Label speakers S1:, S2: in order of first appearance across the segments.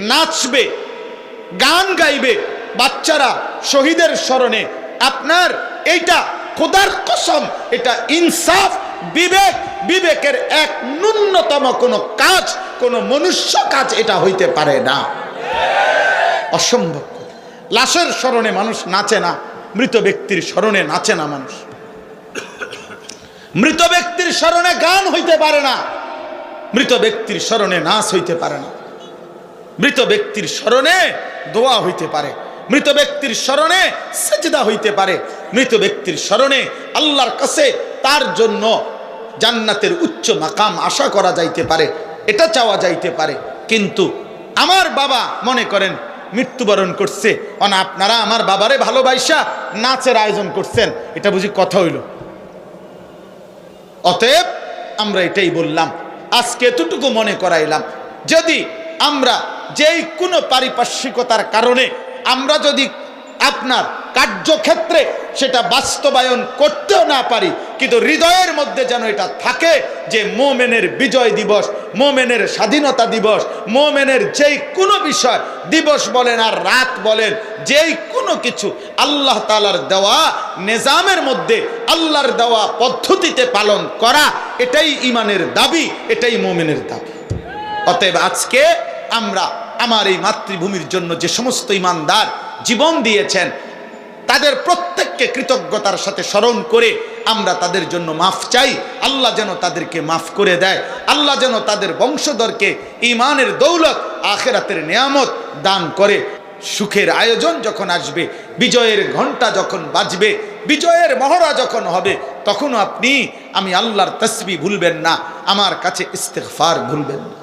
S1: নাচবে, গান গাইবে, বাচ্চারা শহীদের স্মরণে, আপনার এইটা খোদার কসম, এটা ইনসাফ, বিবেকের এক ন্যূনতম কোনো কাজ, কোনো মনুষ্য কাজ এটা হইতে পারে না, অসম্ভব। লাশের স্মরণে মানুষ নাচে না, মৃত ব্যক্তির স্মরণে নাচে না মানুষ। মৃত ব্যক্তির স্মরণে গান হইতে পারে না, মৃত ব্যক্তির স্মরণে নাচ হইতে পারে না। মৃত ব্যক্তির স্মরণে দোয়া হইতে পারে, মৃত ব্যক্তির স্মরণে সিজদা হইতে পারে, মৃত ব্যক্তির স্মরণে আল্লাহর কাছে তার জন্য জান্নাতের উচ্চ মাকাম আশা করা যাইতে পারে, এটা চাওয়া যাইতে পারে। কিন্তু আমার বাবা মনে করেন মৃত্যুবরণ করছে, আপনারা আমার বাবারে ভালোবাসা নাচের আয়োজন করছেন, এটা বুঝি কথা হইল? অতএব আমরা এটাই বললাম, আজকে এতটুকু মনে করাইলাম, যদি আমরা যেই কোনো পারিপার্শ্বিকতার কারণে আমরা যদি আপনার কার্যক্ষেত্রে সেটা বাস্তবায়ন করতেও না পারি, কিন্তু হৃদয়ের মধ্যে যেন এটা থাকে যে মোমেনের বিজয় দিবস, মোমেনের স্বাধীনতা দিবস, মোমেনের যেই কোনো বিষয়, দিবস বলেন আর রাত বলেন, যেই কোনো কিছু আল্লাহ তাআলার দেওয়া নিজামের মধ্যে, আল্লাহর দেওয়া পদ্ধতিতে পালন করা, এটাই ঈমানের দাবি, এটাই মোমেনের দাবি। অতএব আজকে আমরা আমার এই মাতৃভূমির জন্য যে সমস্ত ঈমানদার জীবন দিয়েছেন, তাদের প্রত্যেককে কৃতজ্ঞতার সাথে স্মরণ করে আমরা তাদের জন্য মাফ চাই। আল্লাহ যেন তাদেরকে মাফ করে দেয়, আল্লাহ যেন তাদের বংশধরকে ঈমানের দৌলত, আখিরাতের নিয়ামত দান করে। সুখের আয়োজন যখন আসবে, বিজয়ের ঘণ্টা যখন বাজবে, বিজয়ের মহড়া যখন হবে, তখনও আপনি আমি আল্লাহর তাসবিহ ভুলবেন না, আমার কাছে ইস্তিগফার ভুলবেন না।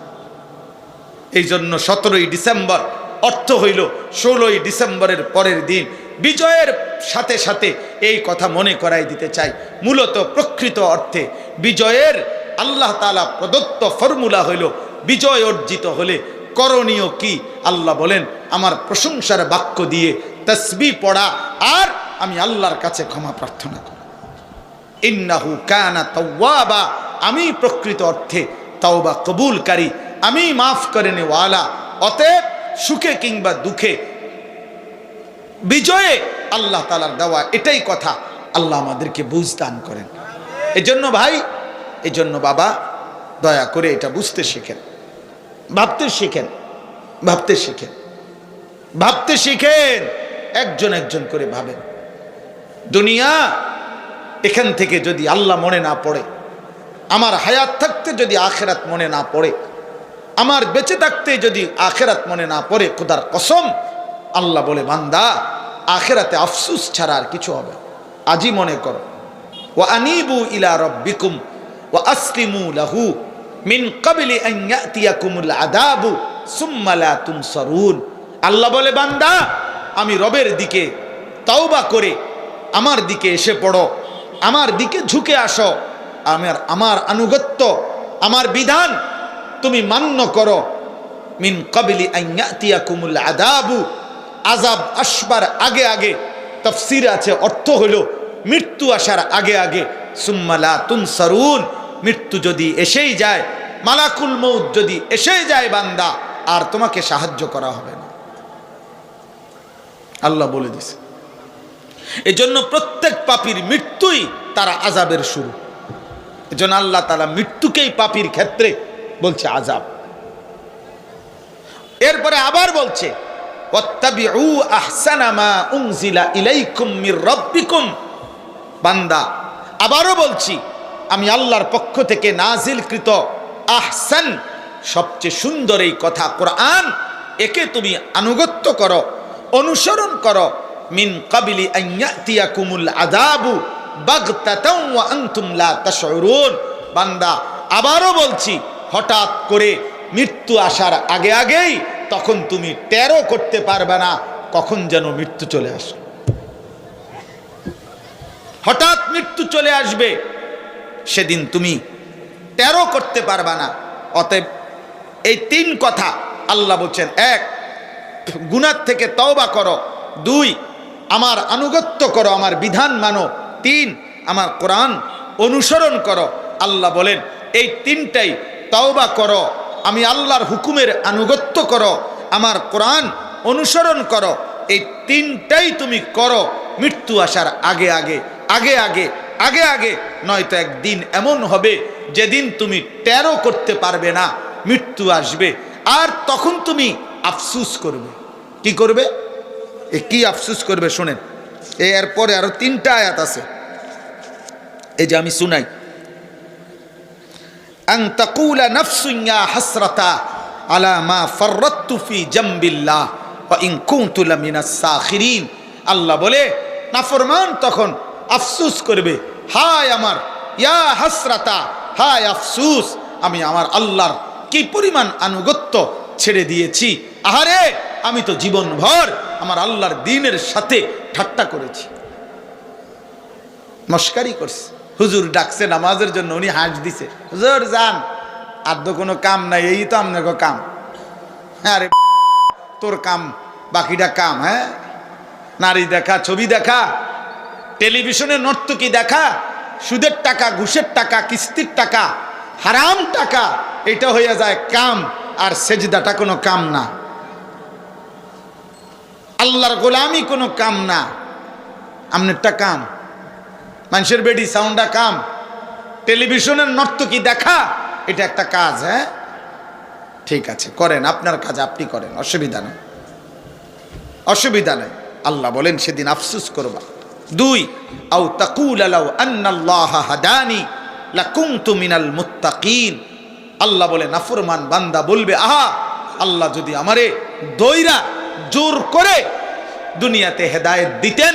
S1: এই জন্য 17ই ডিসেম্বর অর্থ হইল 16ই ডিসেম্বরের পরের দিন। বিজয়ের সাথে সাথে এই কথা মনে করাই দিতে চাই, মূলত প্রকৃত অর্থে বিজয়ের আল্লাহ তাআলা প্রদত্ত ফর্মুলা হইল, বিজয় অর্জিত হলে করণীয় কি? আল্লাহ বলেন, আমার প্রশংসার বাক্য দিয়ে তাসবিহ পড়া, আর আমি আল্লাহর কাছে ক্ষমা প্রার্থনা করি। ইন্নাহু কানা তাওয়াবা, আমি প্রকৃত অর্থে তাওবা কবুলকারী, আমি মাফ করে নেওয়ালা। অতএব সুখে কিংবা দুঃখে, বিজয়ে আল্লাহ তাআলার দেওয়া এটাই কথা। আল্লাহ আমাদেরকে বুঝ দান করেন। এজন্য ভাই, এজন্য বাবা, দয়া করে এটা বুঝতে শিখেন, ভাবতে শিখেন, ভাবতে শিখেন, ভাবতে শিখেন। একজন একজন করে ভাবেন। দুনিয়া, এখান থেকে যদি আল্লাহ মনে না পড়ে, আমার হায়াত থাকতে যদি আখিরাত মনে না পড়ে, আমার বেঁচে থাকতে যদি আখিরাত মনে না পড়ে, খোদার কসম আল্লাহ বলে, বান্দা আখিরাতে আফসোস ছাড়া আর কিছু হবে। আজই মনে করো, ওয়া আনিবু ইলা রাব্বিকুম ওয়া আসলিমু লাহু মিন ক্বাবলি আন ইয়াতিয়াকুমুল আযাবু সুম্মা লা তুনসারুন। আল্লাহ বলে, বান্দা আমি রবের দিকে তওবা করে আমার দিকে এসে পড়ো, আমার দিকে ঝুঁকে আসো, আমার আনুগত্য, আমার বিধান তুমি মান্য করো। মিন ক্বাবলি আন ইয়াতিয়াকুমুল আযাবু, আযাব আসবার আগে আগে, তাফসীরে আছে অর্থ হলো মৃত্যু আসার আগে আগে। সুম্মা লা তুনসারুন, মৃত্যু যদি এসেই যায়, মালাকুল মউত যদি এসেই যায় বান্দা, আর তোমাকে সাহায্য করা হবে না, আল্লাহ বলে দিয়েছে। এজন্য প্রত্যেক পাপীর মৃত্যুই তার আযাবের শুরু। এজন্য আল্লাহ তাআলা মৃত্যুকেই পাপীর ক্ষেত্রে বলছে আযাব। এরপরে আবার বলছে, ওয়াত্তাবিউ আহসানা মা উনজিলা ইলাইকুম মির রাব্বিকুম। বান্দা, আবারও বলছি, আমি আল্লাহর পক্ষ থেকে নাজিলকৃত আহসান, সবচেয়ে সুন্দর এই কথা কোরআন, একে তুমি আনুগত্য করো, অনুসরণ করো। মিন ক্বাবলি আন ইয়াতিয়াকুমুল আযাবু বাগতাতাও ওয়া আনতুম লা তাশউরুন। বান্দা, আবারও বলছি, হঠাৎ করে মৃত্যু আসার আগে আগেই, তখন তুমি টেরও করতে পারবে না কখন যেন মৃত্যু চলে আসে। হঠাৎ মৃত্যু চলে আসবে, সেদিন তুমি টেরও করতে পারবে না। অতএব এই তিন কথা আল্লাহ বলছেন, এক, গুনাহ থেকে তওবা করো, দুই, আমার আনুগত্য করো, আমার বিধান মানো, তিন, আমার কোরআন অনুসরণ করো। আল্লাহ বলেন, এই তিনটাই, তওবা করো, আমি আল্লাহর হুকুমের আনুগত্য করো, আমার কোরআন অনুসরণ করো। এই তিনটাই তুমি করো মৃত্যু আসার আগে আগে আগে আগে আগে আগে, নয়তো একদিন এমন হবে যেদিন তুমি টেরও করতে পারবে না মৃত্যু আসবে, আর তখন তুমি আফসুস করবে। কি করবে? কি আফসুস করবে শোনেন। এরপরে আরো 3টা আয়াত আছে, এই যে আমি শুনাই। আন তাকুলা নাফসুন ইয়া হাসরাতা আলা মা ফাররাতু ফি জামবিল্লাহ ওয়া ইন কুনতু লামিনাস সাখিরিন। আল্লাহ বলে নাফরমান তখন আফসুস করবে, হায় আমার, ইয়া হাসরাতা, হায় আফসুস, আমি আমার আল্লাহর কি পরিমাণ আনুগত্য ছেড়ে দিয়েছি। আহারে, আমি তো জীবনভর আমার আল্লাহর দ্বীনের সাথে ঠাট্টা করেছি, মস্কারি করছি। হুজুর ডাকছে নামাজের জন্য, উনি হাঁস দিছে, হুজুর যান, আর তো কোনো কাম নাই, এই তো আপনার কাম। আরে তোর কাম, বাকিটা কাম। হ্যাঁ, নারী দেখা, ছবি দেখা, টেলিভিশনে নর্তকী দেখা, সুদের টাকা, ঘুষের টাকা, কিস্তির টাকা, হারাম টাকা, এটা হয়ে যায় কাম। আর সেজদাটা কোনো কাম না, আল্লাহর গোলামি কোনো কাম না। আমনেরটা কাম, মানুষের বেডি সাউন্ডটা কাম, টেলিভিশনের নর্তকী দেখা এটা একটা কাজ। হ্যাঁ ঠিক আছে, করেন আপনার কাজ, আপনি করেন, অসুবিধা নেই, অসুবিধা নেই। আল্লাহ বলেন সেদিন আফসোস করবা। 2 আও তাকুলা লাউ আন্নাল্লাহ হাদানি লাকুনতু মিনাল মুত্তাকিন। আল্লাহ বলে নাফরমান বান্দা বলবে, আহা, আল্লাহ যদি আমারে দইরা জোর করে দুনিয়াতে হেদায়েত দিতেন,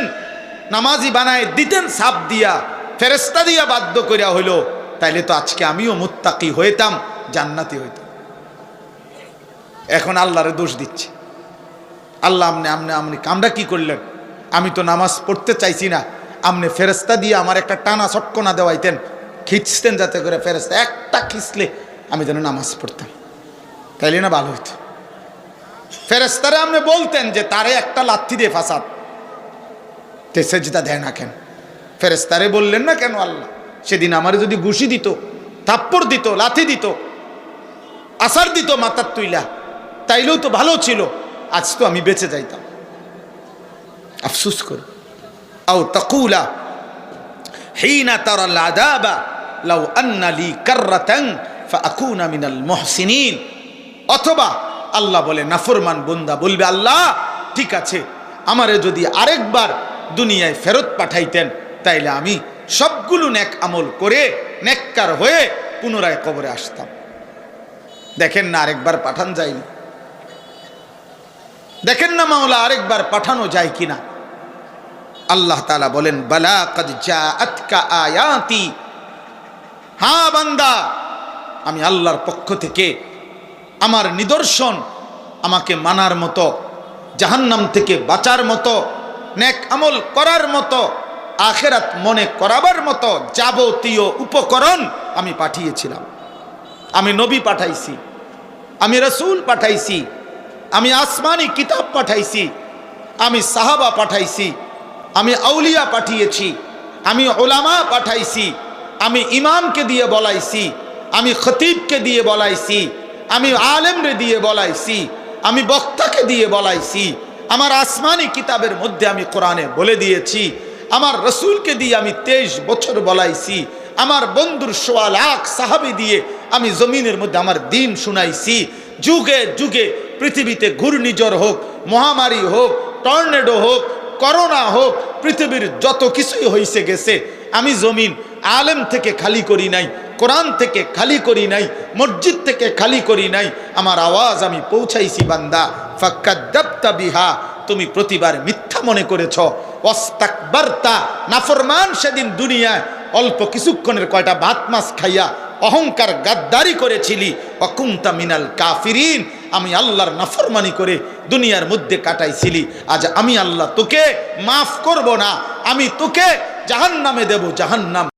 S1: নামাজি বানায় দিতেন, সাপ দিয়া ফেরেশতা দিয়া বাধ্য করিয়া হইলো, তাইলে তো আজকে আমিও মুত্তাকি হইতাম, জান্নাতি হইতাম। এখন আল্লাহরে দোষ দিচ্ছে। আল্লাহ আমনে কামরা কি করলেন? আমি তো নামাজ পড়তে চাইছি না, আমনে ফেরেশতা দিয়ে আমার একটা টানা ছটকনা দেওয়াইতেন, খিঁচতেন, যাতে করে ফেরেশতা একটা খিঁচলে আমি যেন নামাজ পড়তাম, তাইলে না ভালো হইতো। ফেরেশতারে আপনি বলতেন যে তারে একটা লাথি দিয়ে ফাসাদ, তে সেজদা দেয় না কেন? ফেরেশতারে বললেন না কেন? আল্লাহ সেদিন আমারে যদি ঘুষি দিত, থাপ্পড় দিত, লাথি দিত, আসার দিত মাথার তুইলা, তাইলেও তো ভালো ছিল, আজ তো আমি বেঁচে যাইতাম। আফসোস কর। আও তাকুলা হিনা তারাল আযাবা লাউ আন্না লি কাররাতান ফাআকুনা মিনাল মুহসিনিন। অথবা আল্লাহ বলে নাফরমান বান্দা বলবে, আল্লাহ ঠিক আছে, আমারে যদি আরেকবার দুনিয়ায় ফেরত পাঠাইতেন, তাইলে আমি সবগুলো নেক আমল করে নেককার হয়ে পুনরায় কবরে আসতাম। দেখেন না আরেকবার পাঠান যায়নি, দেখেন না মাওলা আরেকবার পাঠানো যায় কিনা। আল্লাহ তাআলা বলেন, বালা কাদ জাআতকা আয়াতি, হ্যাঁ বান্দা, আমি আল্লাহর পক্ষ থেকে আমার নিদর্শন, আমাকে মানার মতো, জাহান্নাম থেকে বাঁচার মতো, নেক আমল করার মতো, আখিরাত মনে করাবার মতো যাবতীয় উপকরণ আমি পাঠিয়েছিলাম। আমি নবী পাঠাইছি, আমি রাসূল পাঠাইছি, আমি আসমানি কিতাব পাঠাইছি, আমি সাহাবা পাঠাইছি, আমি আউলিয়া পাঠিয়েছি, আমি উলামা পাঠাইছি, আমি ইমামকে দিয়ে বলাইছি, আমি খতিবকে দিয়ে বলাইছি, আমি আলেমরে দিয়ে বলাইছি, আমি বক্তাকে দিয়ে বলাইছি, আমার আসমানি কিতাবের মধ্যে আমি কোরআনে বলে দিয়েছি, আমার রসুলকে দিয়ে আমি 23 বছর বলাইছি, আমার বন্ধুর 1.25 লাখ সাহাবী দিয়ে আমি জমিনের মধ্যে আমার দিন শুনাইছি। যুগে যুগে পৃথিবীতে ঘূর্ণিঝড় হোক, মহামারী হোক, টর্নেডো হোক, করোনা হোক, পৃথিবীর যত কিছুই হয়েছে গেছে, আমি জমিন আলেম থেকে খালি করি নাই, কোরআন থেকে খালি করি নাই, মসজিদ থেকে খালি করি নাই, আমার আওয়াজ আমি পৌঁছাইছি বান্দা। ফাক্কাদ্দাবতা বিহা, তুমি প্রতিবার মিথ্যা মনে করেছ। ওয়াস্তাকবারতা, নাফরমান সেদিন দুনিয়ায় অল্প কিছুক্ষণের কয়টা ভাত মাছ খাইয়া অহংকার গাদ্দারি করেছিলি। ওয়াকুনতা মিনাল কাফিরিন, আমি আল্লাহর নাফরমানি করে দুনিয়ার মধ্যে কাটাইছিলি। আজ আমি আল্লাহ তোকে মাফ করব না, আমি তোকে জাহান্নামে দেব, জাহান্নাম।